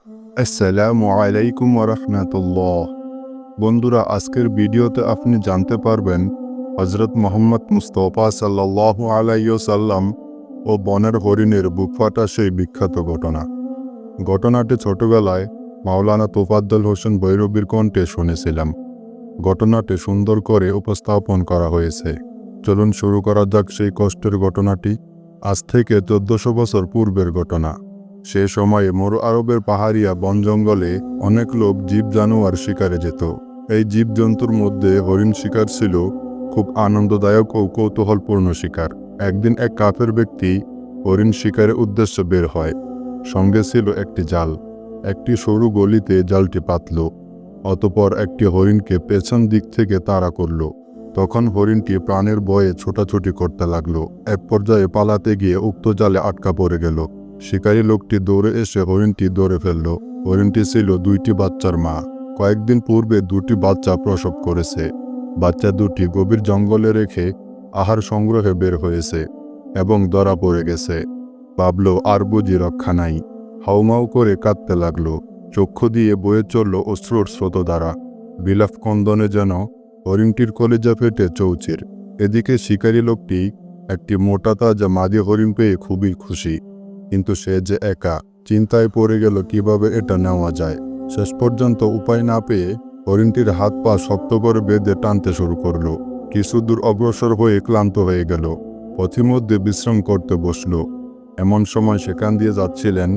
আসসালামু আলাইকুম ওয়া রাহমাতুল্লাহ। বন্ধুরা, আজকের ভিডিওতে আপনি জানতে পারবেন হযরত মুহাম্মদ মুস্তাফা সাল্লাল্লাহু আলাইহি ওয়াসাল্লাম ও বনের হরিণের বুক ফাটা সেই বিখ্যাত ঘটনা। ঘটনাটি ছোটবেলায় মাওলানা তোফাজ্জল হোসেন ভৈরবীর কণ্ঠে শুনেছিলাম। ঘটনাটি সুন্দর করে উপস্থাপন করা হয়েছে। চলুন শুরু করা যাক সেই কষ্টের ঘটনাটি। আজ থেকে 1400 বছর পূর্বের ঘটনা। সে সময়ে মরু আরবের পাহাড়িয়া বন জঙ্গলে অনেক লোক জীব জানোয়ার শিকারে যেত। এই জীবজন্তুর মধ্যে হরিণ শিকার ছিল খুব আনন্দদায়ক ও কৌতূহলপূর্ণ শিকার। একদিন এক কাফের ব্যক্তি হরিণ শিকারের উদ্দেশ্যে বের হয়। সঙ্গে ছিল একটি জাল। একটি সরু গলিতে জালটি পাতল। অতঃপর একটি হরিণকে পেছন দিক থেকে তাড়া করল। তখন হরিণটি প্রাণের ভয়ে ছোটাছুটি করতে লাগলো। এক পর্যায়ে পালাতে গিয়ে উক্ত জালে আটকা পড়ে গেল। শিকারী লোকটি দৌড়ে এসে হরিণটি ধরে ফেলল। হরিণটি ছিল 2টি বাচ্চার মা। কয়েকদিন পূর্বে 2টি বাচ্চা প্রসব করেছে। বাচ্চা দুটি গভীর জঙ্গলে রেখে আহার সংগ্রহে বের হয়েছে এবং ধরা পড়ে গেছে। ভাবল আর বুঝি রক্ষা নাই। হাউমাউ করে কাঁদতে লাগলো। চক্ষু দিয়ে বয়ে চলল অশ্রুর স্রোত দ্বারা। বিলাপ কন্দনে যেন হরিণটির কলিজা ফেটে চৌচির। এদিকে শিকারী লোকটি একটি মোটা তাজা মাদি হরিণ পেয়ে খুবই খুশি। কিন্তু সে যে একা, চিন্তায় পড়ে গেল কিভাবে এটা নেওয়া যায়। শেষ পর্যন্ত উপায় না পেয়ে হরিণটির হাত পা শক্ত করে বেঁধে টানতে শুরু করলো। কিছু দূর অগ্রসর হয়ে ক্লান্ত হয়ে গেল। পথিমধ্যে বিশ্রাম করতে বসল। এমন সময় সেখান দিয়ে যাচ্ছিলেন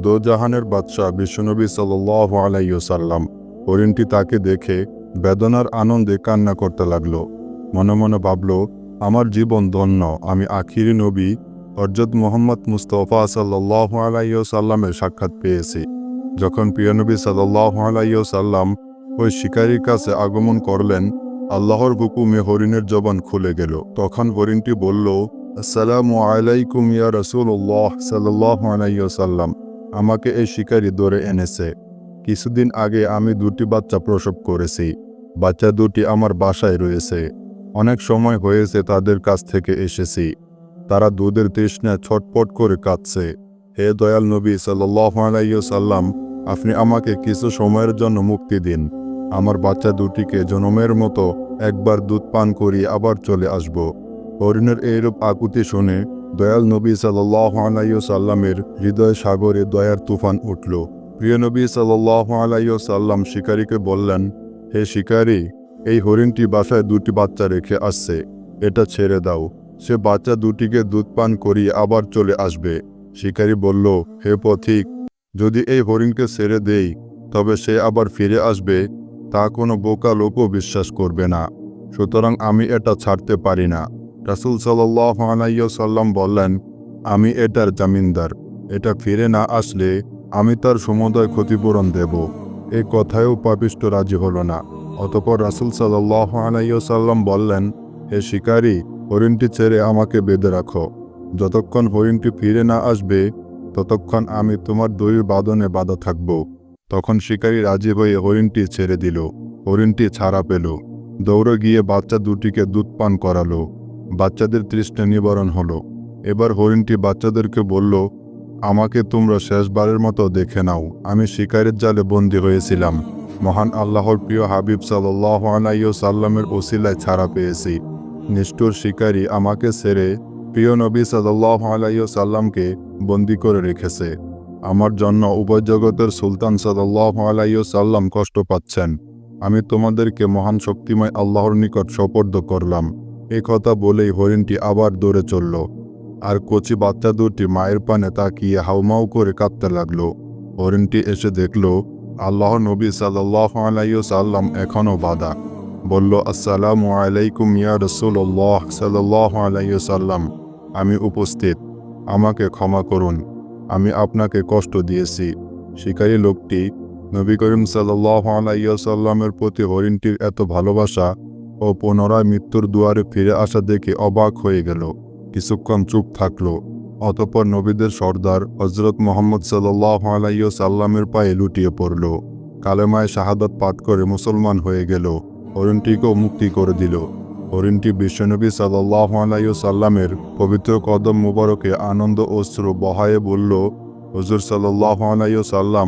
দোজাহানের বাদশাহ বিশ্বনবী সাল্লাল্লাহু আলাইহি ওয়াসাল্লাম। হরিণটি তাকে দেখে বেদনার আনন্দে কান্না করতে লাগলো। মনে মনে ভাবল, আমার জীবন ধন্য, আমি আখিরি নবী হযরত মুহাম্মদ মুস্তাফা সাল্লাল্লাহু আলাইহি ওয়াসাল্লামের সাক্ষাৎ পেয়েছি। যখন প্রিয় নবী সাল্লাল্লাহু আলাইহি ওয়াসাল্লাম ওই শিকারীর কাছে আগমন করলেন, আল্লাহর হুকুমে হরিণের জবান খুলে গেল। তখন হরিণটি বলল, আসসালামু আলাইকুম ইয়া রাসূলুল্লাহ সাল্লাল্লাহু আলাইহি ওয়াসাল্লাম। আমাকে এই শিকারী ধরে এনেছে। কিছুদিন আগে আমি 2টি বাচ্চা প্রসব করেছি। বাচ্চা 2টি আমার বাসায় রয়েছে। অনেক সময় হয়েছে তাদের কাছ থেকে এসেছি। তারা দুধের তৃষ্ণায় ছটপট করে কাঁদছে। হে দয়াল নবী সাল্লাল্লাহু আলাইহি ওয়াসাল্লাম, আপনি আমাকে কিছু সময়ের জন্য মুক্তি দিন। আমার বাচ্চা 2টিকে জনমের মতো একবার দুধ পান করিয়ে আবার চলে আসব। হরিণের এইরূপ আকুতি শুনে দয়াল নবী সাল্লাল্লাহু আলাইহি ওয়াসাল্লামের হৃদয় সাগরে দয়ার তুফান উঠল। প্রিয় নবী সাল্লাল্লাহু আলাইহি ওয়াসাল্লাম শিকারীকে বললেন, হে শিকারী, এই হরিণটি বাসায় 2টি বাচ্চা রেখে আসছে। এটা ছেড়ে দাও। সে বাচ্চা 2টিকে দুধ পান করিয়ে আবার চলে আসবে। শিকারী বলল, হে পথিক, যদি এই হরিণকে ছেড়ে দেই তবে সে আবার ফিরে আসবে, তা কোনো বোকা লোকও বিশ্বাস করবে না। সুতরাং আমি এটা ছাড়তে পারি না। রাসূল সাল্লাল্লাহু আলাইহি ওয়াসাল্লাম বললেন, আমি এটার জামিনদার। এটা ফিরে না আসলে আমি তার সমুদয় ক্ষতিপূরণ দেব। এই কথায়ও পাপিষ্ঠ রাজি হলো না। অতঃপর রাসূল সাল্লাল্লাহু আলাইহি ওয়াসাল্লাম বললেন, হে শিকারী, হরিণটি ছেড়ে আমাকে বেঁধে রাখো। যতক্ষণ হরিণটি ফিরে না আসবে ততক্ষণ আমি তোমার দড়ির বাঁধনে বাঁধা থাকব। তখন শিকারী রাজি হয়ে হরিণটি ছেড়ে দিল। হরিণটি ছাড়া পেল। দৌড়ে গিয়ে বাচ্চা 2টিকে দুধ পান করালো। বাচ্চাদের তৃষ্ণা নিবারণ হলো। এবার হরিণটি বাচ্চাদেরকে বলল, আমাকে তোমরা শেষবারের মতো দেখে নাও। আমি শিকারের জালে বন্দী হয়েছিলাম। মহান আল্লাহর প্রিয় হাবিব সাল্লাল্লাহু আলাইহি ওয়াসাল্লামের ওসিলায় ছাড়া পেয়েছি। নিষ্ঠুর শিকারী আমাকে ছেড়ে প্রিয় নবী সাল্লাল্লাহু আলাইহি ওয়াসাল্লামকে বন্দী করে রেখেছে। আমার জন্য উভয় জগতের সুলতান সাল্লাল্লাহু আলাইহি ওয়াসাল্লাম কষ্ট পাচ্ছেন। আমি তোমাদেরকে মহান শক্তিময় আল্লাহর নিকট সোপর্দ করলাম। এই কথা বলেই হরিণটি আবার দৌড়ে চলল। আর কচি বাচ্চা 2টি মায়ের পানে তাকিয়ে হাউমাউ করে কাঁদতে লাগলো। হরিণটি এসে দেখল আল্লাহর নবী সাল্লাল্লাহু আলাইহি ওয়াসাল্লাম এখনও বাঁধা। বলল, আসসালামু আলাইকুম ইয়া রাসূলুল্লাহ সাল্লাল্লাহু আলাইহি ওয়াসাল্লাম। আমি উপস্থিত। আমাকে ক্ষমা করুন। আমি আপনাকে কষ্ট দিয়েছি। শিকারী লোকটি নবী করিম সাল্লাল্লাহু আলাইহি ওয়াসাল্লামের প্রতি হরিণটির এত ভালোবাসা ও পুনরায় মৃত্যুর দুয়ারে ফিরে আসা দেখে অবাক হয়ে গেল। কিছুক্ষণ চুপ থাকল। অতঃপর নবীদের সর্দার হযরত মুহাম্মদ সাল্লাল্লাহু আলাইহি ওয়াসাল্লামের পায়ে লুটিয়ে পড়ল। কালেমায়ে শাহাদাত পাঠ করে মুসলমান হয়ে গেল। হরিণটিকেও মুক্তি করে দিল। হরিণটি বিশ্বনবী সাল্লাল্লাহু আলাইহি ওয়াসাল্লামের পবিত্র কদম মুবারকে আনন্দ অশ্রু বহায়ে বলল, হুজুর সাল্লাল্লাহু আলাইহি ওয়াসাল্লাম,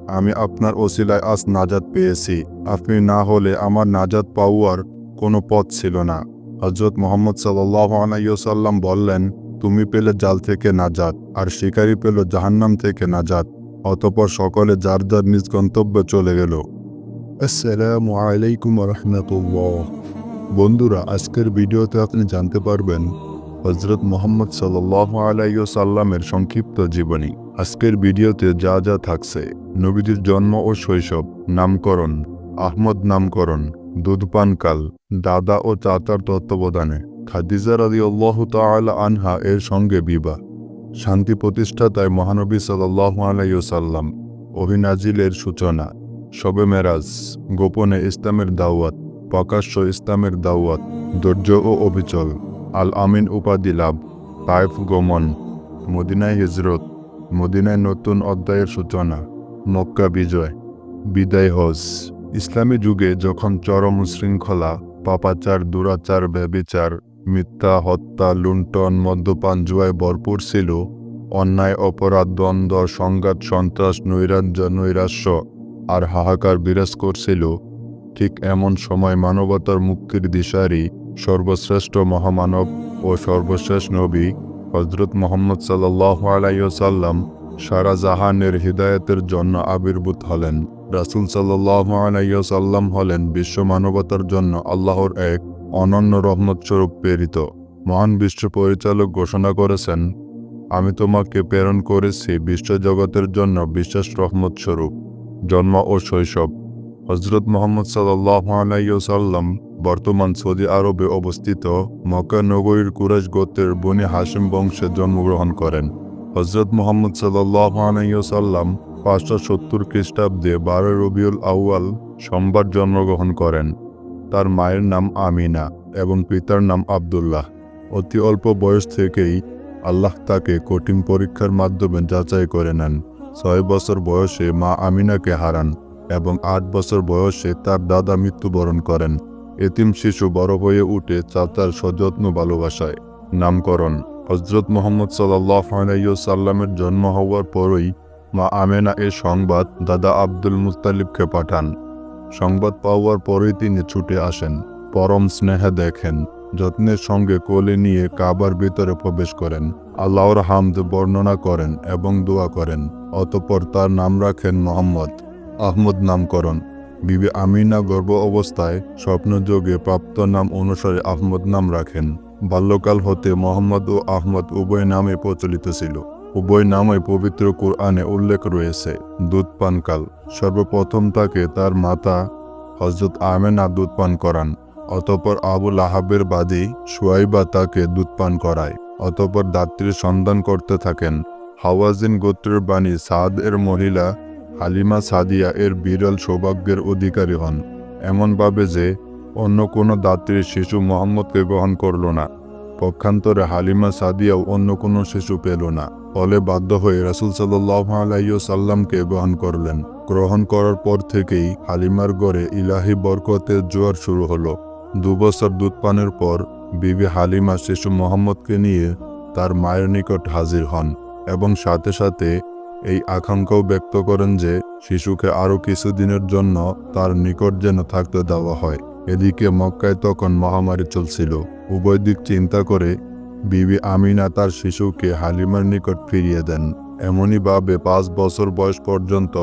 আমি আপনার ওসিলায় আজ নাজাত পেয়েছি। আপনি না হলে আমার নাজাত পাওয়ার কোনো পথ ছিল না। হযরত মুহাম্মদ সাল্লাল্লাহু আলাইহি ওয়াসাল্লাম বললেন, তুমি পেলে জাল থেকে নাজাত, আর শিকারী পেল জাহান্নাম থেকে নাজাত। অতঃপর সকলে যার যার নিজ গন্তব্যে চলে গেল। আসসালামু আলাইকুম ওয়া রাহমাতুল্লাহ। বন্ধুরা, আজকের ভিডিওতে আপনি জানতে পারবেন হযরত মুহাম্মদ সাল্লাল্লাহু আলাইহি ওয়াসাল্লামের সংক্ষিপ্ত জীবনী। আজকের ভিডিওতে যা যা থাকছে: নবীজির জন্ম ও শৈশব, নামকরণ, আহমদ নামকরণ, দুধপানকাল, দাদা ও চাচার তত্ত্বাবধানে, খাদিজা রাদিয়াল্লাহু তাআলা আনহা এর সঙ্গে বিবাহ, শান্তি প্রতিষ্ঠাতায় মহানবী সাল্লাল্লাহু আলাইহি ওয়াসাল্লাম, অহিনাজিলের সূচনা, শবে মেরাজ, গোপনে ইসলামের দাওয়াত, প্রকাশ্য ইসলামের দাওয়াত, ধৈর্য ও অবিচল, আল আমিন উপাধি লাভ, তায়েফ গমন, মদিনায় হিজরত, মদিনায় নতুন অধ্যায়ের সূচনা, মক্কা বিজয়, বিদায় হজ। ইসলামী যুগে যখন চরম শৃঙ্খলা, পাপাচার, দুরাচার, ব্যভিচার, মিথ্যা, হত্যা, লুণ্ঠন, মদ্যপান, জুয়ায় ভরপুর ছিল, অন্যায়, অপরাধ, দ্বন্দ্ব, সংঘাত, সন্ত্রাস, নৈরাশ্য আর হাহাকার বিরাজ করছিল, ঠিক এমন সময় মানবতার মুক্তির দিশারি সর্বশ্রেষ্ঠ মহামানব ও সর্বশেষ নবী হযরত মুহাম্মদ সাল্লাল্লাহু আলাইহি ওয়াসাল্লাম সারা জাহানের হিদায়াতের জন্য আবির্ভূত হলেন। রাসূল সাল্লাল্লাহু আলাইহি ওয়াসাল্লাম হলেন বিশ্ব মানবতার জন্য আল্লাহর এক অনন্য রহমত স্বরূপ প্রেরিত। মহান বিশ্ব পরিচালক ঘোষণা করেছেন, আমি তোমাকে প্রেরণ করেছি বিশ্বজগতের জন্য বিশেষ রহমত স্বরূপ। জন্ম ও শৈশব: হযরত মুহাম্মদ সাল্লাল্লাহু আলাইহি ওয়াসাল্লাম বর্তমান সৌদি আরবে অবস্থিত মক্কা নগরীর কুরাইশ গোত্রের বনি হাশিম বংশে জন্মগ্রহণ করেন। হযরত মুহাম্মদ সাল্লাল্লাহু আলাইহি ওয়াসাল্লাম 570 খ্রিস্টাব্দে 12 রবিউল আউয়াল সোমবার জন্মগ্রহণ করেন। তার মায়ের নাম আমিনা এবং পিতার নাম আব্দুল্লাহ। অতি অল্প বয়স থেকেই আল্লাহ তাকে কঠিন পরীক্ষার মাধ্যমে যাচাই করে নেন। 6 বছর বয়সে মা আমিনাকে হারান এবং 8 বছর বয়সে তার দাদা মৃত্যুবরণ করেন। এতিম শিশু বড় হয়ে উঠে চাচার সযত্ন ভালোবাসায়। নামকরণ: হযরত মুহাম্মদ সাল্লাল্লাহু আলাইহি ওয়াসাল্লামের জন্ম হওয়ার পরই মা আমেনা এ সংবাদ দাদা আব্দুল মুত্তালিবকে পাঠান। সংবাদ পাওয়ার পরই তিনি ছুটে আসেন, পরম স্নেহে দেখেন, যত্নের সঙ্গে কোলে নিয়ে কাবার ভিতরে প্রবেশ করেন, আল্লাহর হামদ বর্ণনা করেন এবং দোয়া করেন। অতঃপর তার নাম রাখেন মুহাম্মদ। আহমদ নামকরণ: বিবি আমিনা গর্ভ অবস্থায় স্বপ্নযোগে প্রাপ্ত নাম অনুসারে আহমদ নাম রাখেন। বাল্যকাল হতে মুহাম্মদ ও আহমদ উভয় নামে প্রচলিত ছিল। উভয় নামে পবিত্র কুরআনে উল্লেখ রয়েছে। দুধপানকাল: সর্বপ্রথম তাকে তার মাতা হযরত আমেনা দুধপান করান। অতঃপর আবু লাহাবের বাদী সুয়াইবা তাকে দুধপান করায়। অতঃপর দাত্রীর সন্ধান করতে থাকেন। হাওয়াজিন গোত্রের বাণী সাদ এর মহিলা হালিমা সাদিয়া এর বিরল সৌভাগ্যের অধিকারী হন, এমনভাবে যে অন্য কোনো দাত্রীর শিশু মুহাম্মদকে গ্রহণ করল না। পক্ষান্তরে হালিমা সাদিয়াও অন্য কোনো শিশু পেল না। ফলে বাধ্য হয়ে রাসূল সাল্লাল্লাহু আলাইহি ওয়াসাল্লামকে গ্রহণ করলেন। গ্রহণ করার পর থেকেই হালিমার ঘরে ইলাহি বরকতের জোয়ার শুরু হলো। 2 বছর দুধপানের পর বিবি হালিমা শিশু মুহাম্মদকে নিয়ে তার মায়ের নিকট হাজির হন এবং সাথে সাথে এই আকাঙ্ক্ষাও ব্যক্ত করেন যে শিশুকে আরও কিছুদিনের জন্য তার নিকট যেন থাকতে দেওয়া হয়। এদিকে মক্কায় তখন মহামারী চলছিল। উভয় দিক চিন্তা করে বিবি আমিনা তার শিশুকে হালিমার নিকট ফিরিয়ে দেন। এমনইভাবে 5 বছর বয়স পর্যন্ত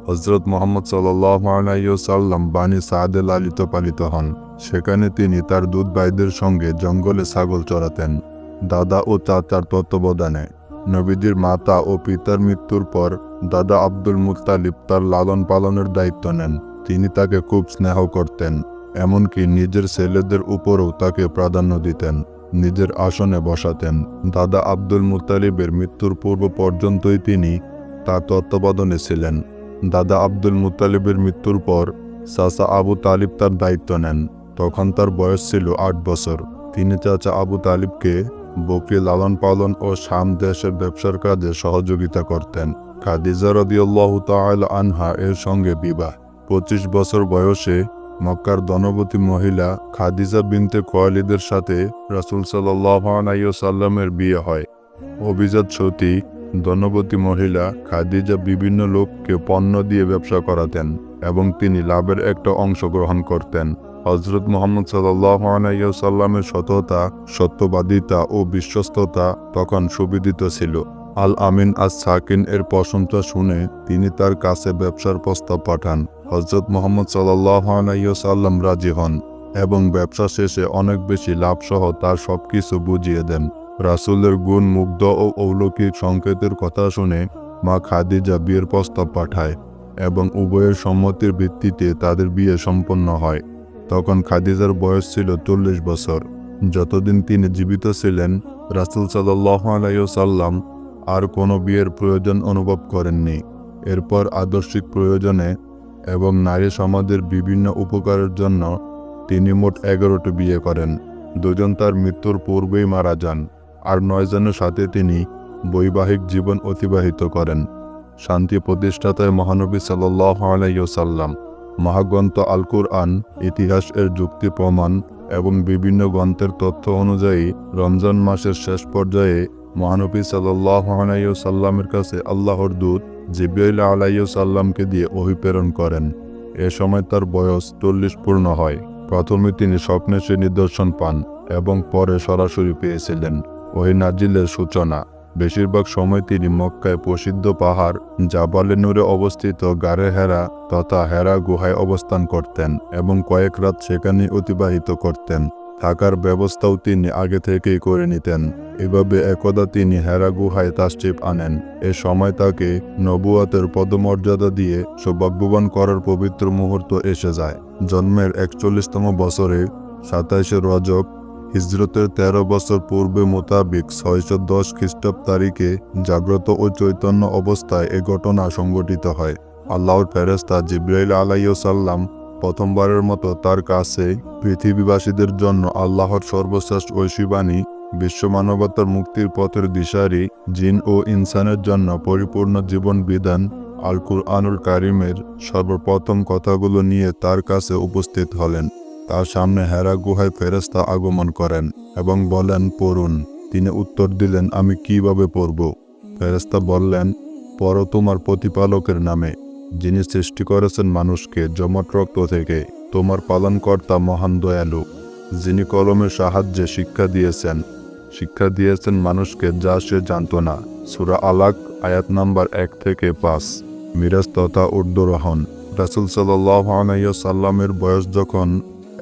হযরত মুহাম্মদ সাল্লাল্লাহু আলাইহি ওয়াসাল্লাম বানি সাদে লালিত পালিত হন। সেখানে তিনি তার দুধ ভাইদের সঙ্গে জঙ্গলে ছাগল চড়াতেন, দাদা ও চাচার তত্ত্বাবধানে। নবীজির মাতা ও পিতার মৃত্যুর পর দাদা আব্দুল মুত্তালিব তার লালন পালনের দায়িত্ব নেন। তিনি তাকে খুব স্নেহ করতেন, এমনকি নিজের ছেলেদের উপরও তাকে প্রাধান্য দিতেন, নিজের আসনে বসাতেন। দাদা আব্দুল মুত্তালিবের মৃত্যুর পূর্ব পর্যন্তই তিনি তার তত্ত্বাবধানে ছিলেন। দাদা আব্দুল মুত্তালিবের মৃত্যুর পর চাচা আবু তালিব তার দায়িত্ব নেন। তখন তার বয়স ছিল 8 বছর। তিনি চাচা আবু তালিবকে বকরি লালন পালন ও শাম দেশের ব্যবসার কাজে সহযোগিতা করতেন। খাদিজা রাদিয়াল্লাহু তাআলা আনহা এর সঙ্গে বিবাহ। 25 বছর বয়সে মক্কার ধনবতী মহিলা খাদিজা বিনতে খুয়াইলিদের সাথে রাসূল সাল্লাল্লাহু আলাইহি ওয়াসাল্লামের বিয়ে হয়। অভিজাত সতী ধনবতী মহিলা খাদিজা বিভিন্ন লোককে পণ্য দিয়ে ব্যবসা করাতেন এবং তিনি লাভের একটা অংশ গ্রহণ করতেন। হযরত মুহাম্মদ সাল্লাল্লাহু আলাইহি ওয়াসাল্লামের সততা, সত্যবাদিতা ও বিশ্বস্ততা তখন সুবিদিত ছিল। আল আমিন আস সাকিন এর প্রশংসা শুনে তিনি তার কাছে ব্যবসার প্রস্তাব পাঠান। হযরত মুহাম্মদ সাল্লাল্লাহু আলাইহি ওয়াসাল্লাম রাজি হন এবং ব্যবসা শেষে অনেক বেশি লাভসহ তার সবকিছু বুঝিয়ে দেন। রাসূলের গুণ, মুগ্ধ ও অলৌকিক সংকেতের কথা শুনে মা খাদিজা বিয়ের প্রস্তাব পাঠায় এবং উভয়ের সম্মতির ভিত্তিতে তাদের বিয়ে সম্পন্ন হয়। তখন খাদিজার বয়স ছিল 40 বছর। যতদিন তিনি জীবিত ছিলেন, রাসূল সাল্লাল্লাহু আলাইহি ওয়াসাল্লাম আর কোনো বিয়ের প্রয়োজন অনুভব করেননি। এরপর আদর্শিক প্রয়োজনে এবং নারী সমাজের বিভিন্ন উপকারের জন্য তিনি মোট 11টি বিয়ে করেন। দুজন তার মৃত্যুর পূর্বেই মারা যান, আর 9 জনের সাথে তিনি বৈবাহিক জীবন অতিবাহিত করেন। শান্তি প্রতিষ্ঠাতায় মহানবী সাল্লাল্লাহু আলাইহি ওয়াসাল্লাম, মহাগ্রন্থ আল কুরআন, ইতিহাস এর যুক্তি প্রমাণ এবং বিভিন্ন গ্রন্থের তথ্য অনুযায়ী রমজান মাসের শেষ পর্যায়ে মহানবী সাল্লাল্লাহু আলাইহি ওয়াসাল্লামের কাছে আল্লাহর দূত জিবরাইল আলাইহিস সালামকে দিয়ে ওহী প্রেরণ করেন। এ সময় তার বয়স 40 পূর্ণ হয়। প্রথমে তিনি স্বপ্নে সে নিদর্শন পান এবং পরে সরাসরি পেয়েছিলেন ওহী নাজিলের সূচনা। বেশিরভাগ সময় তিনি মক্কায় প্রসিদ্ধ পাহাড় জাবালে নূরে অবস্থিত গারে হেরা তথা হেরা গুহায় অবস্থান করতেন এবং কয়েক রাত সেখানে অতিবাহিত করতেন। থাকার ব্যবস্থাও তিনি আগে থেকেই করে নিতেন। এভাবে একদা তিনি হেরা গুহায় তাশরিফ আনেন। এ সময় তাকে নবুয়তের পদমর্যাদা দিয়ে সৌভাগ্যবান করার পবিত্র মুহূর্ত এসে যায়। জন্মের 41তম বছরে 27শে রজব হিজরতের 13 বছর পূর্বে মোতাবিক 610 খ্রিস্টাব্দ তারিখে জাগ্রত ও চৈতন্য অবস্থায় এ ঘটনা সংঘটিত হয়। আল্লাহর ফেরেশতা জিবরাইল আলাইহিস সালাম প্রথমবারের মতো তার কাছে পৃথিবীবাসীদের জন্য আল্লাহর সর্বশ্রেষ্ঠ ঐশীবাণী, বিশ্ব মানবতার মুক্তির পথের দিশারি, জিন ও ইনসানের জন্য পরিপূর্ণ জীবন বিধান আল কুরআনুল কারিমের সর্বপ্রথম কথাগুলো নিয়ে তার কাছে উপস্থিত হলেন। তার সামনে হেরা গুহায় ফেরেশতা আগমন করেন এবং বলেন, পড়ুন। তিনি উত্তর দিলেন, আমি কিভাবে পড়ব? ফেরেশতা বললেন, পড়ো তোমার প্রতিপালকের নামে, যিনি সৃষ্টি করেছেন মানুষকে জমাট রক্ত থেকে, তোমার পালনকর্তা মহান দয়ালু, যিনি কলমের সাহায্যে শিক্ষা দিয়েছেন মানুষকে যা সে জানত না। সূরা আলাক আয়াত নাম্বার 1 থেকে 5। মিরাজ তথা ঊর্ধ্বরোহণ। রাসূল সাল্লাল্লাহু আলাইহি ওয়াসাল্লামের বয়স যখন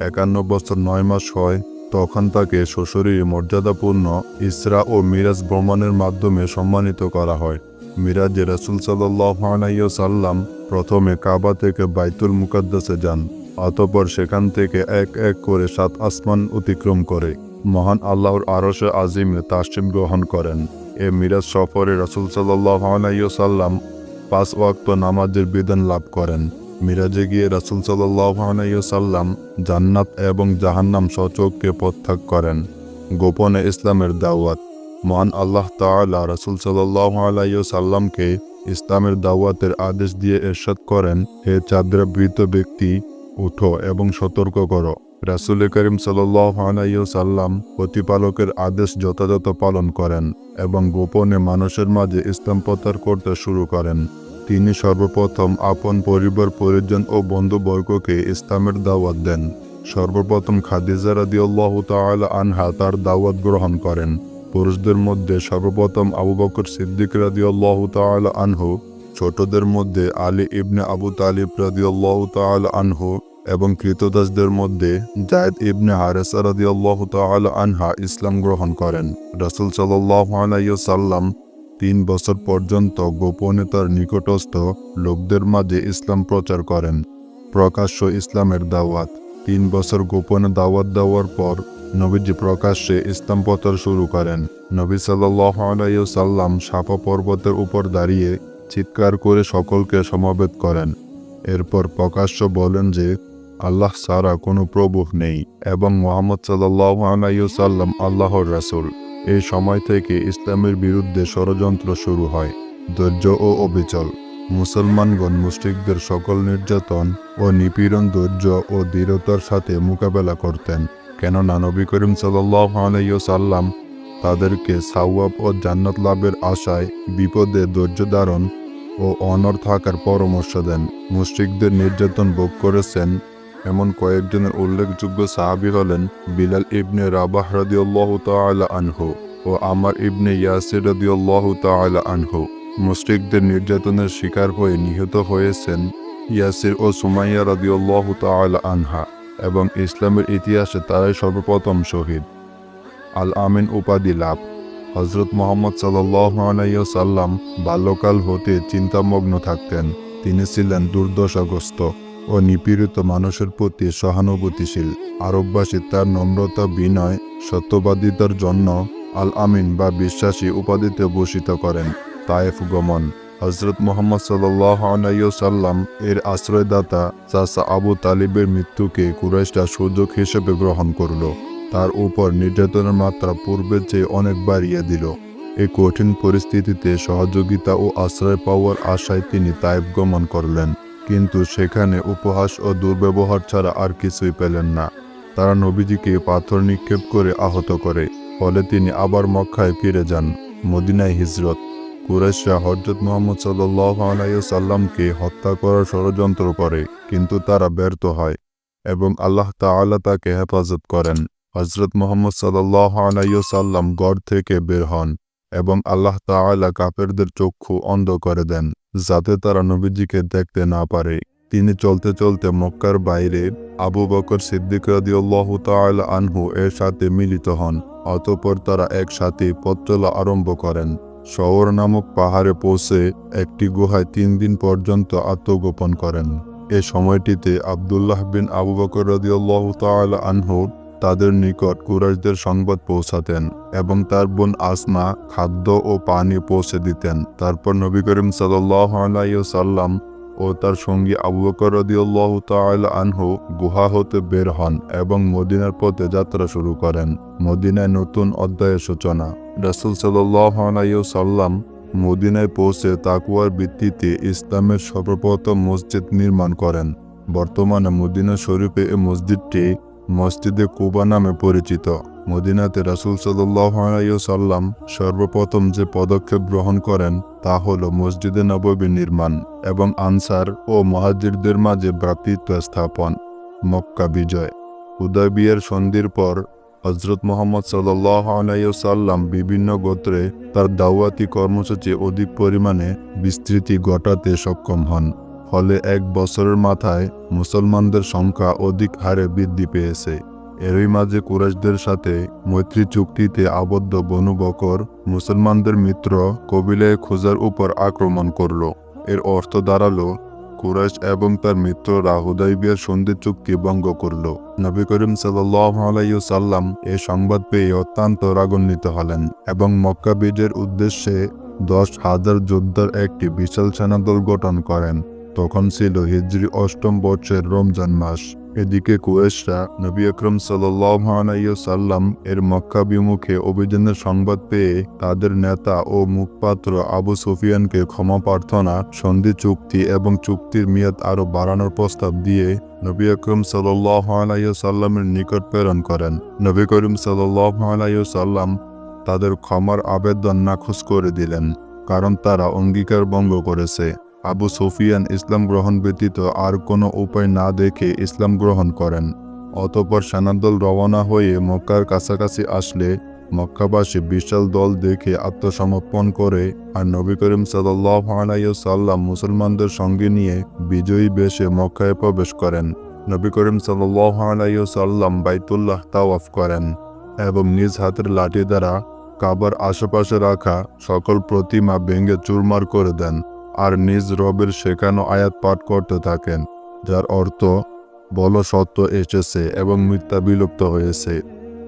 51 বছর 9 মাস হয়, তখন তাকে সশরীরে মর্যাদাপূর্ণ ইসরা ও মিরাজ ভ্রমণের মাধ্যমে সম্মানিত করা হয়। মিরাজে রাসূল সাল্লাল্লাহু আলাইহি ওয়াসাল্লাম প্রথমে কাবা থেকে বাইতুল মুকাদ্দাসে যান, অতঃপর সেখান থেকে এক এক করে 7 আসমান অতিক্রম করে মহান আল্লাহর আরশে আজিমে তাশরিফ গ্রহণ করেন। এ মিরাজ সফরে রাসূল সাল্লাল্লাহু আলাইহি ওয়াসাল্লাম 5 ওয়াক্ত নামাজের বিধান লাভ করেন। মিরাজে গিয়ে রাসূল সাল্লাল্লাহু আলাইহি ওয়াসাল্লাম জান্নাত এবং জাহান্নাম স্বচক্ষে প্রত্যক্ষ করেন। গোপনে ইসলামের দাওয়াত। মহান আল্লাহ তাআলা রাসূল সাল্লাল্লাহু আলাইহি ওয়াসাল্লামকে ইসলামের দাওয়াতের আদেশ দিয়ে ইরশাদ করেন, হে চাঁদ্রাবৃত ব্যক্তি, উঠো এবং সতর্ক করো। রাসূল করিম সাল্লাল্লাহু আলাইহি ওয়াসাল্লাম প্রতিপালকের আদেশ যথাযথ পালন করেন এবং গোপনে মানুষের মাঝে ইসলাম প্রচার করতে শুরু করেন। তিনি সর্বপ্রথম আপন পরিবার, পরিজন ও বন্ধুবর্গকে ইসলামের দাওয়াত দেন। সর্বপ্রথম খাদিজা রাদিয়াল্লাহু তাআলা আনহা তার দাওয়াত গ্রহণ করেন। পুরুষদের মধ্যে সর্বপ্রথম আবু বকর সিদ্দিক রাদিয়াল্লাহু তাআলা আনহু, ছোটদের মধ্যে আলী ইবনে আবু তালিব রাদিয়াল্লাহু তাআলা আনহু এবং কৃতদাসদের মধ্যে যায়েদ ইবনে হারেসা রাদিয়াল্লাহু তাআলা আনহা ইসলাম গ্রহণ করেন। রাসূল সাল্লাল্লাহু আলাইহি ওয়াসাল্লাম 3 বছর পর্যন্ত গোপনে তার নিকটস্থ লোকদের মাঝে ইসলাম প্রচার করেন। প্রকাশ্য ইসলামের দাওয়াত। 3 বছর গোপনে দাওয়াত দেওয়ার পর নবীজি প্রকাশ্যে ইসলাম প্রচার শুরু করেন। নবী সাল্লাল্লাহু আলাইহি ওয়াসাল্লাম সাফা পর্বতের উপর দাঁড়িয়ে চিৎকার করে সকলকে সমবেত করেন। এরপর প্রকাশ্য বলেন যে আল্লাহ ছাড়া কোনো প্রভু নেই এবং মুহাম্মদ সাল্লাল্লাহু আলাইহি ওয়াসাল্লাম আল্লাহর রাসূল। এই সময় থেকে ইসলামের বিরুদ্ধে ষড়যন্ত্র শুরু হয়। ধৈর্য ও অবিচল। মুসলমানগণ মুশরিকদের সকল নির্যাতন ও নিপীড়ন ধৈর্য ও দৃঢ়তার সাথে মোকাবেলা করতেন, কেননা নবী করিম সাল্লাল্লাহু আলাইহি ওয়াসাল্লাম তাদেরকে সাওয়াব ও জান্নাত লাভের আশায় বিপদে ধৈর্য ধারণ ও অনড় থাকার পরামর্শ দেন। মুশরিকদের নির্যাতন ভোগ করেছেন এমন কয়েকজনের উল্লেখযোগ্য সাহাবী হলেন বিলাল ইবনে রাবাহ রাদিয়াল্লাহু তাআলা আনহু ও আমার ইবনে ইয়াসির রাদিয়াল্লাহু তাআলা আনহু। মুশরিকদের নির্যাতনের শিকার হয়ে নিহত হয়েছেন ইয়াসির ও সুমাইয়া রাদিয়াল্লাহু তাআলা আনহা এবং ইসলামের ইতিহাসে তারাই সর্বপ্রথম শহীদ। আল আমিন উপাধি লাভ। হযরত মুহাম্মদ সাল্লাল্লাহু আলাইহি ওয়াসাল্লাম বাল্যকাল হতে চিন্তামগ্ন থাকতেন। তিনি ছিলেন দুর্দশাগ্রস্ত ও নিপীড়িত মানুষের প্রতি সহানুভূতিশীল। আরববাসী তার নম্রতা, বিনয়, সত্যবাদিতার জন্য আল আমিন বা বিশ্বাসী উপাধিতে ভূষিত করেন। তায়েফ গমন। হযরত মুহাম্মদ সাল্লাল্লাহু আলাইহি ওয়াসাল্লাম এর আশ্রয়দাতা চাচা আবু তালিবের মৃত্যুকে কুরাইশরা সুযোগ হিসেবে গ্রহণ করল। তার উপর নির্যাতনের মাত্রা পূর্বের চেয়ে অনেক বাড়িয়ে দিল। এই কঠিন পরিস্থিতিতে সহযোগিতা ও আশ্রয় পাওয়ার আশায় তিনি তায়েফ গমন করলেন, কিন্তু সেখানে উপহাস ও দুর্ব্যবহার ছাড়া আর কিছুই পেলেন না। তারা নবীজিকে পাথর নিক্ষেপ করে আহত করে, ফলে তিনি আবার মক্কায় ফিরে যান। মদিনায় হিজরত। কুরাইশরা হযরত মুহাম্মদ সাল্লাল্লাহু আলাইহি ওয়াসাল্লামকে হত্যা করার ষড়যন্ত্র করে, কিন্তু তারা ব্যর্থ হয় এবং আল্লাহ তাআলা তাকে হেফাজত করেন। হযরত মুহাম্মদ সাল্লাল্লাহু আলাইহি ওয়াসাল্লাম ঘর থেকে বের হন এবং আল্লাহ তাআলা কাফেরদের চক্ষু অন্ধ করে দেন, যাতে তারা নবীজিকে দেখতে না পারে। তিনি চলতে চলতে মক্কার বাইরে আবু বকর সিদ্দিক রাদিয়াল্লাহু তাআলা আনহু এর সাথে মিলিত হন। অতঃপর তারা একসাথে পথ চলা আরম্ভ করেন। শওর নামক পাহাড়ে পৌঁছে একটি গুহায় 3 দিন পর্যন্ত আত্মগোপন করেন। এ সময়টিতে আব্দুল্লাহ বিন আবু বকর রাদিয়াল্লাহু তাআলা আনহু তাদের নিকট কুরাইশদের সংবাদ পৌঁছাতেন এবং তার বোন আসমা খাদ্য ও পানি পৌঁছে দিতেন। তারপর নবী করিম সাল্লাল্লাহু আলাইহি ওয়াসাল্লাম ও তার সঙ্গী আবু বকর রাদিয়াল্লাহু তাআলা আনহু গুহা হতে বের হন এবং মদিনার পথে যাত্রা শুরু করেন। মদিনায় নতুন অধ্যায়ের সূচনা। রাসূল সাল্লাল্লাহু আলাইহি ওয়াসাল্লাম মদিনায় পৌঁছে তাকওয়ার ভিত্তিতে ইসলামের সর্বপ্রথম মসজিদ নির্মাণ করেন। বর্তমানে মদিনা শরীফে এই মসজিদটি মসজিদে কুবা নামে পরিচিত। মদিনাতে রাসূল সাল্লাল্লাহু আলাইহি ওয়াসাল্লাম সর্বপ্রথম যে পদক্ষেপ গ্রহণ করেন তা হল মসজিদে নববী নির্মাণ এবং আনসার ও মুহাজিরদের মাঝে ভ্রাতৃত্ব স্থাপন। মক্কা বিজয়। হুদায়বিয়ার সন্ধির পর হযরত মুহাম্মদ সাল্লাল্লাহু আলাইহি ওয়াসাল্লাম বিভিন্ন গোত্রে তার দাওয়াতি কর্মসূচি অধিক পরিমাণে বিস্তৃতি ঘটাতে সক্ষম হন। ফলে 1 বছরের মাথায় মুসলমানদের সংখ্যা অধিক হারে বৃদ্ধি পেয়েছে। এরই মাঝে কুরাইশদের সাথে মৈত্রী চুক্তিতে আবদ্ধ বনু বকর মুসলমানদের মিত্র কবিলায়ে খুজার উপর আক্রমণ করল। এর অর্থ দাঁড়ালো কুরাইশ এবং তার মিত্ররা হুদায়বিয়ার সন্ধি চুক্তি ভঙ্গ করল। নবী করিম সাল্লাল্লাহু আলাইহি ওয়াসাল্লাম এই সংবাদ পেয়ে অত্যন্ত রাগান্বিত হলেন এবং মক্কা বিজয়ের উদ্দেশ্যে 10,000 যোদ্ধার একটি বিশাল সেনাদল গঠন করেন। তখন ছিল হিজরি 8ম বর্ষের রমজান মাস। এদিকে কুরাইশরা নবী আকরাম সাল্লাল্লাহু আলাইহি ওয়াসাল্লাম এর মক্কা বিমুখে অভিযানের সংবাদ পেয়ে তাদের নেতা ও মুখপাত্র আবু সুফিয়ানকে ক্ষমা প্রার্থনা, সন্ধি চুক্তি এবং চুক্তির মেয়াদ আরও বাড়ানোর প্রস্তাব দিয়ে নবী আকরাম সাল্লাল্লাহু আলাইহি ওয়াসাল্লামের নিকট প্রেরণ করেন। নবী করিম সাল্লাল্লাহু আলাইহি ওয়াসাল্লাম তাদের ক্ষমার আবেদন নাকচ করে দিলেন, কারণ তারা অঙ্গীকার ভঙ্গ করেছে। আবু সুফিয়ান ইসলাম গ্রহণ ব্যতীত আর কোনো উপায় না দেখে ইসলাম গ্রহণ করেন। অতঃপর সেনাদল রওনা হয়ে মক্কার কাছাকাছি আসলে মক্কাবাসী বিশাল দল দেখে আত্মসমর্পণ করে আর নবী করিম সাল্লাল্লাহু আলাইহি ওয়াসাল্লাম মুসলমানদের সঙ্গে নিয়ে বিজয়ী বেশে মক্কায় প্রবেশ করেন। নবী করিম সাল্লাল্লাহু আলাইহি ওয়াসাল্লাম বাইতুল্লাহ তাওয়াফ করেন এবং নিজ হাতের লাঠি দ্বারা কাবার আশেপাশে রাখা সকল প্রতিমা ভেঙে চুরমার করে দেন আর নিজ রবের শেখানো আয়াত পাঠ করতে থাকেন, যার অর্থ বল সত্য এসেছে এবং মিথ্যা বিলুপ্ত হয়েছে।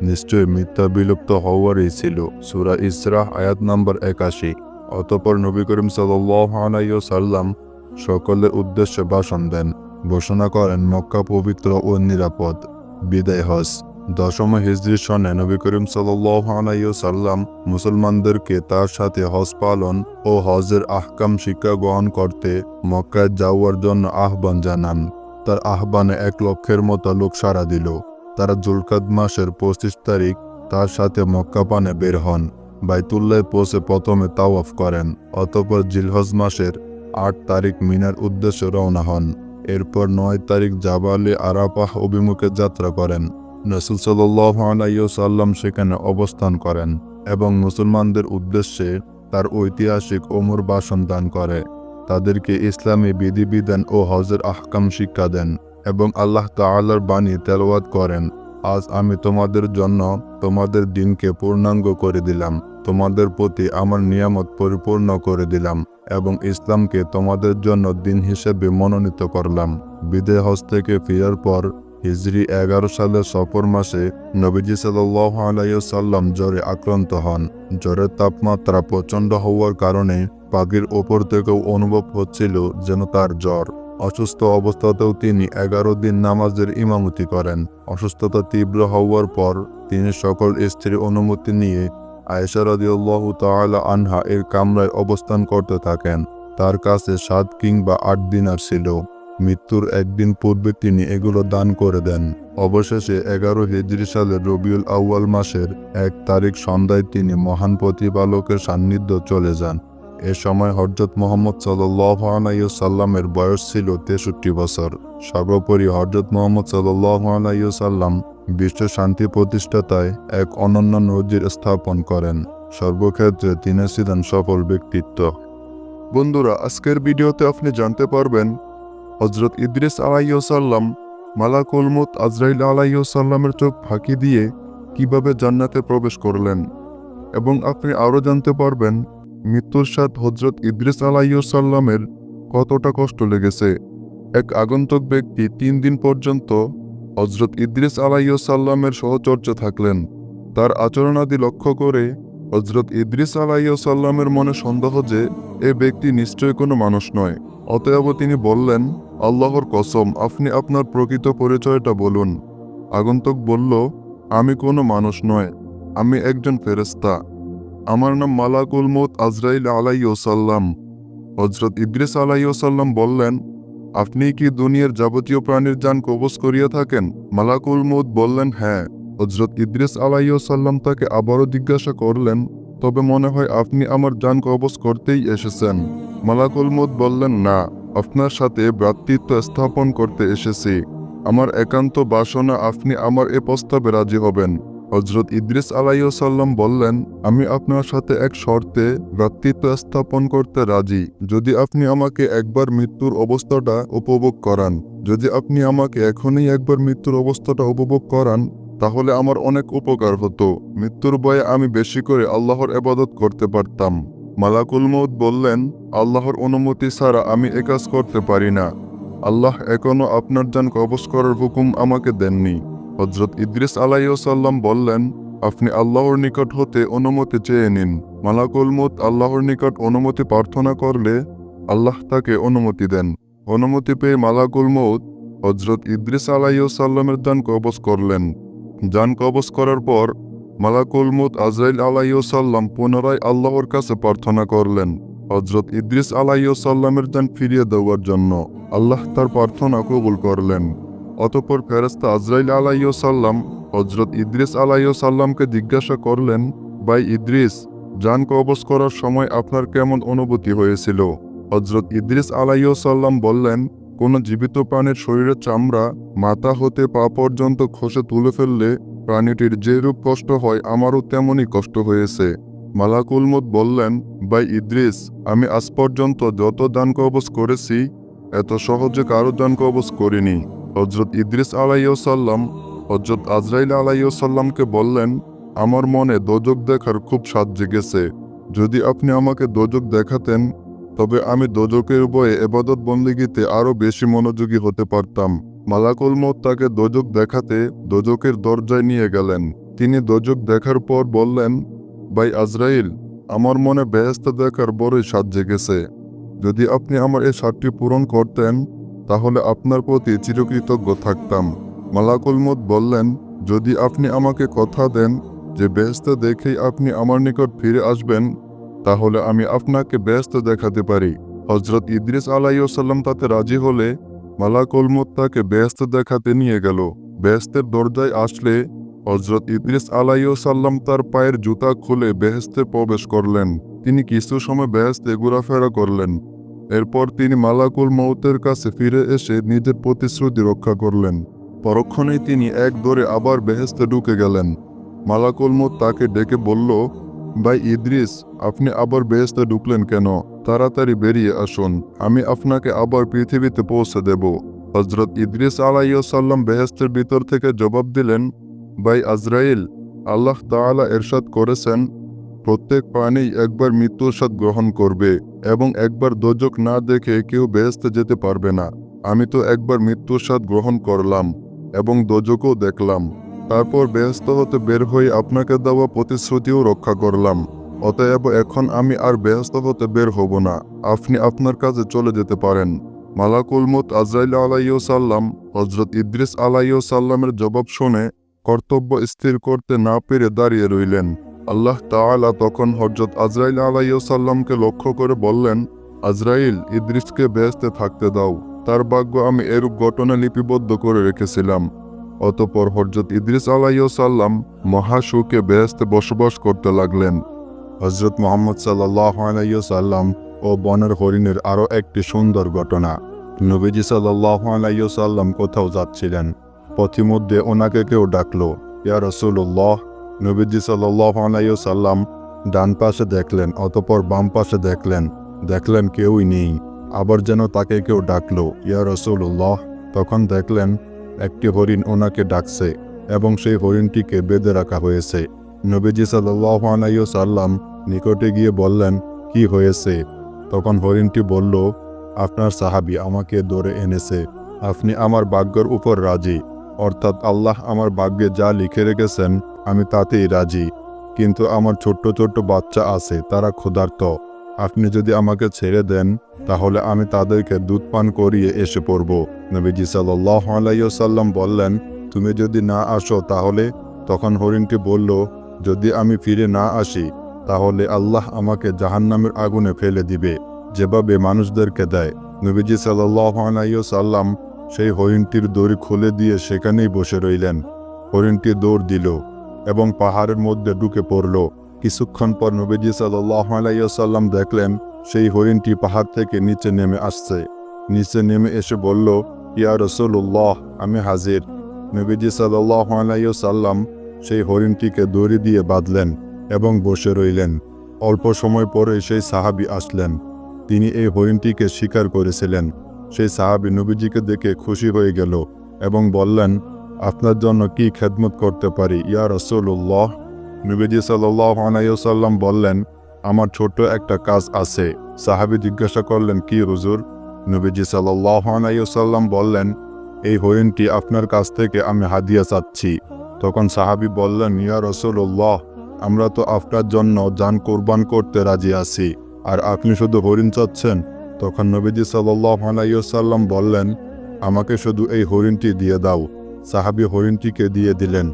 নিশ্চয়ই মিথ্যা বিলুপ্ত হওয়ারই ছিল। সূরা ইসরা আয়াত নম্বর 81। অতঃপর নবী করিম সাল্লাল্লাহু আলাইহি ওয়াসাল্লাম সকলের উদ্দেশ্যে ভাষণ দেন। ঘোষণা করেন মক্কা পবিত্র ও নিরাপদ। বিদায় হজ। 10ম হিজরি সনে নবী করিম সাল্লাল্লাহু আলাইহি ওয়াসাল্লাম মুসলমানদেরকে তার সাথে হজ পালন ও হজের আহকাম শিক্ষা গ্রহণ করতে মক্কায় যাওয়ার জন্য আহ্বান জানান। তার আহ্বানে 1 লক্ষের মতো লোক সাড়া দিল। তারা যুলকাদ মাসের 25 তারিখ তার সাথে মক্কা পানে বের হন। বাইতুল্লায় পৌঁছে প্রথমে তাওয়াফ করেন, অতঃপর জিলহজ মাসের 8 তারিখ মিনার উদ্দেশ্যে রওনা হন। এরপর 9 তারিখ জাবালে আরাফাহ অভিমুখে যাত্রা করেন। রাসূল সাল্লাল্লাহু আলাইহি ওয়াসাল্লাম সেখানে অবস্থান করেন এবং মুসলমানদের উদ্দেশ্যে তার ঐতিহাসিক ওমর ভাষণ দান করে, তাদেরকে ইসলামী বিধিবিধান ও হজের আহকাম শিক্ষা দেন এবং আল্লাহ তাআলার বাণী তেলাওয়াত করেন। আজ আমি তোমাদের জন্য তোমাদের দিনকে পূর্ণাঙ্গ করে দিলাম, তোমাদের প্রতি আমার নিয়ামত পরিপূর্ণ করে দিলাম এবং ইসলামকে তোমাদের জন্য দিন হিসেবে মনোনীত করলাম। বিদায় হজ থেকে ফেরার পর হিজরি 11 সালের সফর মাসে নবীজি সাল্লাল্লাহু আলাইহি ওয়াসাল্লাম জ্বরে আক্রান্ত হন। জ্বরের তাপমাত্রা প্রচণ্ড হওয়ার কারণে পাখির ওপর থেকেও অনুভব হচ্ছিল যেন তার জ্বর। অসুস্থ অবস্থাতেও তিনি 11 দিন নামাজের ইমামতি করেন। অসুস্থতা তীব্র হওয়ার পর তিনি সকল স্ত্রীর অনুমতি নিয়ে আয়েশা রাদিয়াল্লাহু তাআলা আনহা এর কামরায় অবস্থান করতে থাকেন। তার কাছে 7 কিংবা 8 দিনার ছিল। মৃত্যুর একদিন পূর্বে তিনি এগুলো দান করে দেন। অবশেষে 11 হিজরি সালের রবিউল আউয়াল মাসের 1 তারিখ সন্ধ্যায় তিনি মহান প্রতিপালকের সান্নিধ্যে চলে যান। এ সময় হযরত মুহাম্মদ সাল্লাল্লাহু আলাইহি ওয়াসাল্লামের বয়স ছিল 63 বছর। সর্বোপরি হযরত মুহাম্মদ সাল্লাল্লাহু আলাইহি ওয়াসাল্লাম বিশ্ব শান্তি প্রতিষ্ঠাতায় এক অনন্য নজির স্থাপন করেন। সর্বক্ষেত্রে তিনি ছিলেন সফল ব্যক্তিত্ব। বন্ধুরা, আজকের ভিডিওতে আপনি জানতে পারবেন হযরত ইদ্রিস আলাইহিস সালাম মালাকুল মউত আজরাইল আলাইহিস সালামের চোখ ফাঁকি দিয়ে কিভাবে জান্নাতে প্রবেশ করলেন, এবং আপনি আরও জানতে পারবেন মৃত্যুর স্বাদ হযরত ইদ্রিস আলাইহিস সালামের কতটা কষ্ট লেগেছে। এক আগন্তুক ব্যক্তি 3 দিন পর্যন্ত হযরত ইদ্রিস আলাইহিস সালামের সহচর্যে থাকলেন। তার আচরণাদি লক্ষ্য করে হযরত ইদ্রিস আলাইহিস সালামের মনে সন্দেহ যে এ ব্যক্তি নিশ্চয়ই কোনো মানুষ নয়। অতএব তিনি বললেন, আল্লাহর কসম, আপনি আপনার প্রকৃত পরিচয়টা বলুন। আগন্তুক বলল, আমি কোনো মানুষ নয়, আমি একজন ফেরেশতা। আমার নাম মালাকুল মউত আজরাইল আলাইহিস সালাম। হযরত ইদ্রিস আলাইহিস সালাম বললেন, আপনি কি দুনিয়ার যাবতীয় প্রাণীর জান কবজ করিয়া থাকেন? মালাকুল মউত বললেন, হ্যাঁ। হযরত ইদ্রিস আলাইহিস সালাম তাকে আবারও জিজ্ঞাসা করলেন, তবে মনে হয় আপনি আমার জান কবজ করতেই এসেছেন। মালাকুল মউত বললেন, না, আপনার সাথে ভ্রাতৃত্ব স্থাপন করতে এসেছি। আমার একান্ত বাসনা আপনি আমার এ প্রস্তাবে রাজি হবেন। হযরত ইদ্রিস আলাইহিস সালাম বললেন, আমি আপনার সাথে এক শর্তে ভ্রাতৃত্ব স্থাপন করতে রাজি, যদি আপনি আমাকে একবার মৃত্যুর অবস্থাটা উপভোগ করান। যদি আপনি আমাকে এখনই একবার মৃত্যুর অবস্থাটা উপভোগ করান তাহলে আমার অনেক উপকার হতো। মৃত্যুর ভয়ে আমি বেশি করে আল্লাহর ইবাদত করতে পারতাম। মালাকুল মউত বললেন, আল্লাহর অনুমতি ছাড়া আমি এ কাজ করতে পারি না। আল্লাহ এখনো আপনার জান কবজ করার হুকুম আমাকে দেননি। হযরত ইদ্রিস আলাইহিস সালাম বললেন, আপনি আল্লাহর নিকট হতে অনুমতি চেয়ে নিন। মালাকুল মউত আল্লাহর নিকট অনুমতি প্রার্থনা করলে আল্লাহ তাকে অনুমতি দেন। অনুমতি পেয়ে মালাকুল মউত হযরত ইদ্রিস আলাইহিস সালামের জান কবজ করলেন। জান কবজ করার পর মালাকুল মউত আজরাইল আলাইহিস সালাম পুনরায় আল্লাহর কাছে প্রার্থনা করলেন হযরত ইদ্রিস আলাইহিস সালামের জান ফিরিয়ে দেওয়ার জন্য। আল্লাহ তার প্রার্থনা কবুল করলেন। অতঃপর ফেরেশতা আজরাইল আলাইহিস সালাম হযরত ইদ্রিস আলাইহিস সালামকে জিজ্ঞাসা করলেন, ভাই ইদ্রিস, জান কবজ করার সময় আপনার কেমন অনুভূতি হয়েছিল? হযরত ইদ্রিস আলাইহিস সালাম বললেন, কোনো জীবিত প্রাণীর শরীরের চামড়া মাথা হতে পা পর্যন্ত খসে তুলে ফেললে প্রাণীটির যেরূপ কষ্ট হয় আমারও তেমনই কষ্ট হয়েছে। মালাকুল মউত বললেন, ভাই ইদ্রিস, আমি আজ পর্যন্ত যত জান কবজ করেছি এত সহজে কারো জান কবজ করিনি। হযরত ইদ্রিস আলাইহিস সালাম হযরত আজরাইল আলাইহিস সালামকে বললেন, আমার মনে দোজখ দেখার খুব স্বাদ জেগেছে। যদি আপনি আমাকে দোজখ দেখাতেন তবে আমি দোজখের ভয়ে ইবাদত বন্দেগীতে আরও বেশি মনোযোগী হতে পারতাম। মালাকুল মউত তাকে দোজখ দেখাতে দোজখের দরজায় নিয়ে গেলেন। তিনি দোজখ দেখার পর বললেন, ভাই আজরাইল, আমার মনে বেহেশত দেখার বড়ই স্বাদ জেগেছে। যদি আপনি আমার এই স্বাদটি পূরণ করতেন তাহলে আপনার প্রতি চিরকৃতজ্ঞ থাকতাম। মালাকুল মউত বললেন, যদি আপনি আমাকে কথা দেন যে বেহেশত দেখেই আপনি আমার নিকট ফিরে আসবেন তাহলে আমি আপনাকে বেহেশত দেখাতে পারি। হযরত ইদ্রিস আলাইহিস সালাম তাতে রাজি হলে মালাকুল মউত তাকে বেহেশত দেখাতে নিয়ে গেল। বেহেশতের দরজায় আসলে হযরত ইদ্রিস আলাইহিসসালাম তার পায়ের জুতা খুলে বেহেশতে প্রবেশ করলেন। তিনি কিছু সময় বেহেশতে ঘোরাফেরা করলেন। এরপর তিনি মালাকুল মউতের কাছে ফিরে এসে নিজের প্রতিশ্রুতি রক্ষা করলেন। পরক্ষণেই তিনি এক দৌড়ে আবার বেহেশতে ঢুকে গেলেন। মালাকুল মউত তাকে ডেকে বলল, ভাই ইদ্রিস, আপনি আবার বেহেশতে ঢুকলেন কেন? তাড়াতাড়ি বেরিয়ে আসুন, আমি আপনাকে আবার পৃথিবীতে পৌঁছে দেব। হযরত ইদ্রিস আলাইহিসসালাম বেহেশতের ভিতর থেকে জবাব দিলেন, ভাই আজরাইল, আল্লাহ তাআলা ইরশাদ করেছেন, প্রত্যেক প্রাণী একবার মৃত্যুর স্বাদ গ্রহণ করবে এবং একবার দোজখ না দেখে কেউ বেহেশতে যেতে পারবে না। আমি তো একবার মৃত্যুর স্বাদ গ্রহণ করলাম এবং দোজখও দেখলাম। তারপর বেহেশত হতে বের হয়ে আপনাকে দেওয়া প্রতিশ্রুতিও রক্ষা করলাম। অতএব এখন আমি আর বেহেশত হতে বের হব না। আপনি আপনার কাজে চলে যেতে পারেন। মালাকুল মউত আজরাইল আলাইহিসসালাম হযরত ইদ্রিস আলাইহিসসালামের জবাব শুনে কর্তব্য স্থির করতে না পেরে দাঁড়িয়ে রইলেন। আল্লাহ তাআলা তখন হযরত আজরাইল আলাইহিসসালামকে লক্ষ্য করে বললেন, আজরাইল, ইদ্রিসকে বেহেশতে থাকতে দাও। তার ভাগ্য আমি এরূপ ঘটনা লিপিবদ্ধ করে রেখেছিলাম। অতঃপর হযরত ইদ্রিস আলাইহিসসালাম মহাসুখে বেহেশতে বসবাস করতে লাগলেন। হযরত মুহাম্মদ সাল্লাল্লাহু আলাইহি ওয়াসাল্লাম ও বনের হরিণের আরও একটি সুন্দর ঘটনা। নবীজি সাল্লাল্লাহু আলাইহি ওয়াসাল্লাম কোথাও যাচ্ছিলেন। পথিমধ্যে ওনাকে কেউ ডাকলো, ইয়া রাসূলুল্লাহ। নবীজি সাল্লাল্লাহু আলাইহি ওয়াসাল্লাম ডান পাশে দেখলেন, অতঃপর বাম পাশে দেখলেন কেউই নেই। আবার যেন তাকে কেউ ডাকলো, ইয়া রাসূলুল্লাহ। তখন দেখলেন একটি হরিণ ওনাকে ডাকছে এবং সেই হরিণটিকে বেঁধে রাখা হয়েছে। নবীজি সাল্লাল্লাহু আলাইহি ওয়াসাল্লাম নিকটে গিয়ে বললেন, কি হয়েছে? তখন হরিণটি বলল, আপনার সাহাবী আমাকে ধরে এনেছে। আপনি আমার ভাগ্যের উপর রাজি, অর্থাৎ আল্লাহ আমার ভাগ্যে যা লিখে রেখেছেন আমি তাতেই রাজি। কিন্তু আমার ছোট্ট ছোট্ট বাচ্চা আছে, তারা ক্ষুধার্ত। আপনি যদি আমাকে ছেড়ে দেন তাহলে আমি তাদেরকে দুধ পান করিয়ে এসে পড়ব। নবীজি সাল্লাল্লাহু আলাইহি ওয়াসাল্লাম বললেন, তুমি যদি না আসো তাহলে? তখন হরিণটি বলল, যদি আমি ফিরে না আসি তাহলে আল্লাহ আমাকে জাহান্নামের আগুনে ফেলে দিবে, যেভাবে মানুষদেরকে দেয়। নবীজি সাল্লাল্লাহু আলাইহি ওয়াসাল্লাম সেই হরিণটির দড়ি খুলে দিয়ে সেখানেই বসে রইলেন। হরিণটি দৌড় দিল এবং পাহাড়ের মধ্যে ঢুকে পড়ল। কিছুক্ষণ পর নবীজি সাল্লাল্লাহু আলাইহি ওয়াসাল্লাম দেখলেন সেই হরিণটি পাহাড় থেকে নিচে নেমে আসছে। নিচে নেমে এসে বলল, ইয়া রাসূলুল্লাহ, আমি হাজির। নবীজি সাল্লাল্লাহু আলাইহি ওয়াসাল্লাম সেই হরিণটিকে দড়ি দিয়ে বাঁধলেন এবং বসে রইলেন। অল্প সময় পরে সেই সাহাবী আসলেন। তিনি এই হরিণটিকে শিকার করেছিলেন। সেই সাহাবী নবীজিকে দেখে খুশি হয়ে গেল এবং বললেন, আপনার জন্য কি খেদমত করতে পারি ইয়া রাসূলুল্লাহ? নবীজি সাল্লাল্লাহু আলাইহি ওয়াসাল্লাম বললেন, আমার ছোট্ট একটা কাজ আছে। সাহাবী জিজ্ঞাসা করলেন, কি হুজুর? নবীজি সাল্লাল্লাহু আলাইহি ওয়াসাল্লাম বললেন, এই হরিণটি আপনার কাছ থেকে আমি হাদিয়া চাচ্ছি। তখন সাহাবী বললেন, ইয়া রাসূলুল্লাহ, আমরা তো আপনার জন্য জান কুরবান করতে রাজি আছি, আর আপনি শুধু হরিণ চাচ্ছেন? তখন নবীজি সাল্লাল্লাহু আলাইহি ওয়াসাল্লাম বললেন, আমাকে শুধু এই হরিণটি দিয়ে দাও। সাহাবী হরিণটিকে দিয়ে দিলেন।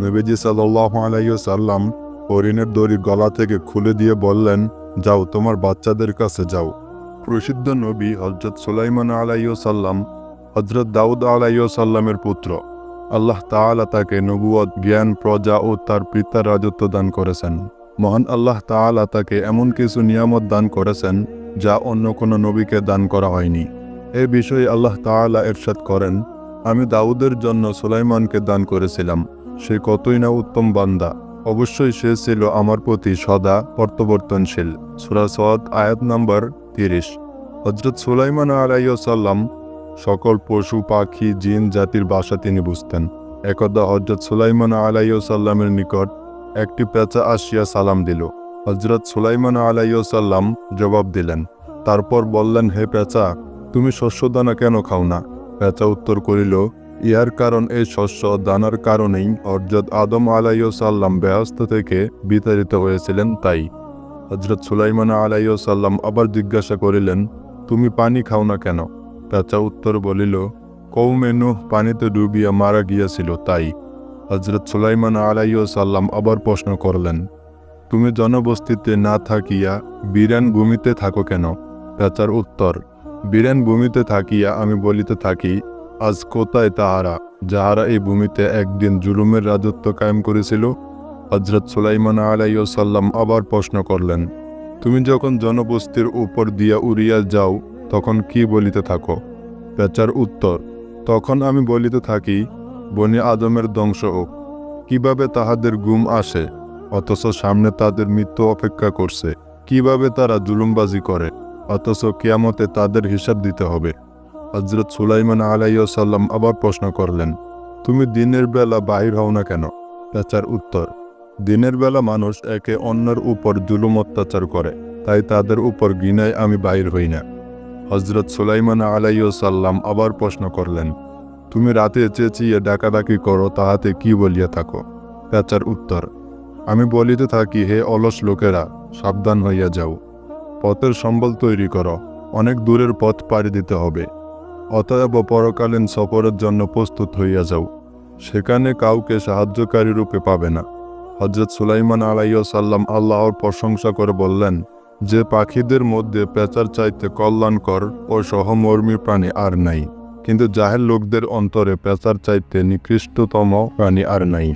নবীজি সাল্লাল্লাহু আলাইহি ওয়াসাল্লাম হরিণের দড়ি গলা থেকে খুলে দিয়ে বললেন, যাও, তোমার বাচ্চাদের কাছে যাও। প্রসিদ্ধ নবী হযরত সুলাইমান আলাইহিস সালাম হযরত দাউদ আলাইহিস সালামের পুত্র। আল্লাহ তাআলা তাকে নবুয়ত, জ্ঞান, প্রজা ও তার পিতার রাজত্ব দান করেছেন। মহান আল্লাহ তাআলা তাকে এমন কিছু নিয়ামত দান করেছেন যা অন্য কোনো নবীকে দান করা হয়নি। এ বিষয়ে আল্লাহ তাআলা ইরশাদ করেন, আমি দাউদের জন্য সুলাইমানকে দান করেছিলাম। সে কতই না উত্তম বান্দা, অবশ্যই সে ছিল আমার প্রতি সদা প্রত্যাবর্তনশীল। সূরা সদ আয়াত নম্বর 30। হযরত সুলাইমান আলাইহিস সালাম সকল পশু, পাখি, জিন জাতির ভাষা তিনি বুঝতেন। একদা হযরত সুলাইমান আলাইহিস সালামের নিকট একটি পেঁচা আসিয়া সালাম দিল। হযরত সুলাইমান আলাইহিস সালাম জবাব দিলেন। তারপর বললেন, হে পেঁচা, তুমি শস্যদানা কেন খাও না? পেঁচা উত্তর করিল, ইহার কারণ এই শস্য দানার কারণেই হযরত আদম আলাইহিস সালাম বেহেশত থেকে বিতাড়িত হয়েছিলেন, তাই। হযরত সুলাইমান আলাইহিস সালাম আবার জিজ্ঞাসা করিলেন, তুমি পানি খাও না কেন? পেঁচা উত্তর বলিল, কওমে নূহ পানিতে ডুবিয়া মারা গিয়াছিল, তাই। হযরত সুলাইমান আলাইহিস সালাম আবার প্রশ্ন করলেন, তুমি জনবস্তিতে না থাকিয়া বিরান ভূমিতে থাকো কেন? পেঁচার উত্তর, বিরান ভূমিতে থাকিয়া আমি বলিতে থাকি, আজ কোথায় তাহারা যাহারা এই ভূমিতে একদিন জুলুমের রাজত্ব কায়েম করেছিল? হযরত সুলাইমান আলাইহিস সালাম আবার প্রশ্ন করলেন, তুমি যখন জনবস্তির উপর দিয়া উড়িয়া যাও তখন কি বলিতে থাকো? পেঁচার উত্তর, তখন আমি বলিতে থাকি, বনি আদমের ধ্বংস হোক। কিভাবে তাহাদের ঘুম আসে অথচ সামনে তাদের মৃত্যু অপেক্ষা করছে? কিভাবে তারা জুলুমবাজি করে অথচ কিয়ামতে তাদের হিসাব দিতে হবে? হযরত সুলাইমান আলাইহিস সালাম আবার প্রশ্ন করলেন, তুমি দিনের বেলা বাহির হও না কেন? পেঁচার উত্তর, দিনের বেলা মানুষ একে অন্যের উপর জুলুম অত্যাচার করে, তাই তাদের উপর ঘৃণায় আমি বাহির হই না। হযরত সুলাইমান আলাইহিস সালাম আবার প্রশ্ন করলেন, তুমি রাতে চেঁচিয়ে ডাকাডাকি করো, তাহাতে কি বলিয়া থাকো? পেঁচার উত্তর, আমি বলিতে থাকি, হে অলস লোকেরা, সাবধান হইয়া যাও, পথের সম্বল তৈরি করো, অনেক দূরের পথ পাড়ি দিতে হবে, অতএব পরকালীন সফরের জন্য প্রস্তুত হইয়া যাও, সেখানে কাউকে সাহায্যকারী রূপে পাবে না। হযরত সুলাইমান আলাইহিস সালাম আল্লাহর প্রশংসা করে বললেন, যে পাখিদের মধ্যে পেঁচার চাইতে কল্যাণকর ও সহমর্মী প্রাণী আর নাই, কিন্তু জাহেল লোকদের অন্তরে পেঁচার চাইতে নিকৃষ্টতম প্রাণী আর নাই।